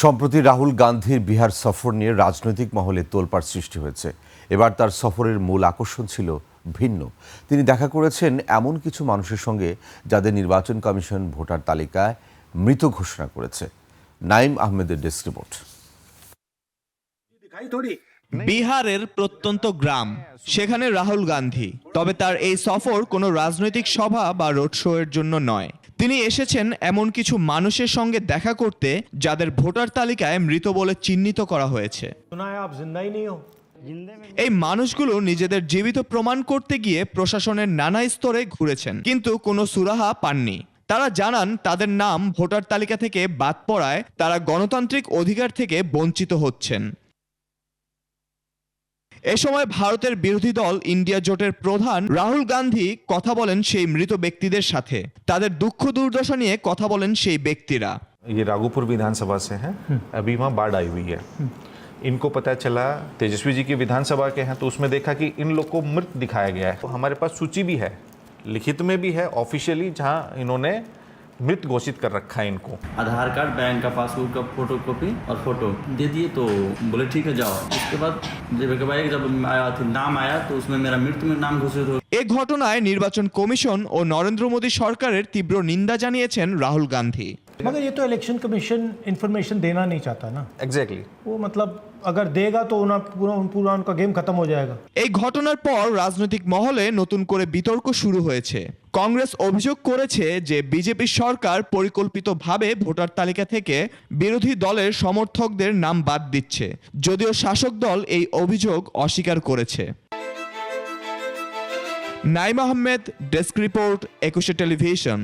সম্প্রতি রাহুল গান্ধীর বিহার সফর নিয়ে রাজনৈতিক মহলে তোলপাড় সৃষ্টি হয়েছে। এবার তার সফরের মূল আকর্ষণ ছিল ভিন্ন। তিনি দেখা করেছেন এমন কিছু মানুষের সঙ্গে যাদের নির্বাচন কমিশন ভোটার তালিকায় মৃত ঘোষণা করেছে। নাইম আহমেদের ডেস্ক রিপোর্ট। বিহারের প্রত্যন্ত গ্রাম, সেখানে রাহুল গান্ধী। তবে তার এই সফর কোনো রাজনৈতিক সভা বা রোড শো এর জন্য নয়। তিনি এসেছেন এমন কিছু মানুষের সঙ্গে দেখা করতে যাদের ভোটার তালিকায় মৃত বলে চিহ্নিত করা হয়েছে। এই মানুষগুলো নিজেদের জীবিত প্রমাণ করতে গিয়ে প্রশাসনের নানা স্তরে ঘুরেছেন, কিন্তু কোনো সুরাহা পাননি। তারা জানান তাদের নাম ভোটার তালিকা থেকে বাদ পড়ায় তারা গণতান্ত্রিক অধিকার থেকে বঞ্চিত হচ্ছেন। এ সময় ভারতের বিরোধী দল ইন্ডিয়া জোটের প্রধান রাহুল গান্ধী কথা বলেন সেই মৃত ব্যক্তিদের সাথে। তাদের দুঃখ দুর্দশা নিয়ে কথা বলেন সেই ব্যক্তিরা। ये राघोपुर विधानसभा से हैं। अभी वहाँ बाढ़ आई हुई है। इनको पता चला तेजस्वी जी की विधानसभा के हैं, तो उसमें देखा कि इन लोग को मृत दिखाया गया है। तो हमारे पास सूची भी है, लिखित में भी है, ऑफिशियली, जहाँ इन्होंने मृत घोषित कर रखा है इनको। आधार कार्ड, बैंक का पासबुक का फोटो कॉपी और फोटो दे दिए, तो बोले ठीक है जाओ। उसके बाद जब आया नाम आया तो उसमें मेरा मृत्यु में नाम घोषित हो। এ ঘটনায় নির্বাচন কমিশন ও নরেন্দ্র মোদী সরকারের তীব্র নিন্দা জানিয়েছেন রাহুল গান্ধী। मगर ये तो इलेक्शन कमीशन इंफॉर्मेशन देना नहीं चाहता ना। एग्जैक्टली। वो मतलब अगर देगा तो पूरा उनका गेम खत्म हो जाएगा। এই ঘটনার পর রাজনৈতিক মহলে নতুন করে বিতর্ক শুরু হয়েছে। কংগ্রেস অভিযোগ করেছে যে বিজেপি সরকার পরিকল্পিতভাবে ভোটার তালিকা থেকে বিরোধী দলের সমর্থকদের নাম বাদ দিচ্ছে, যদিও শাসক দল এই অভিযোগ অস্বীকার করেছে। Naim Ahmed, desk report, 21 television.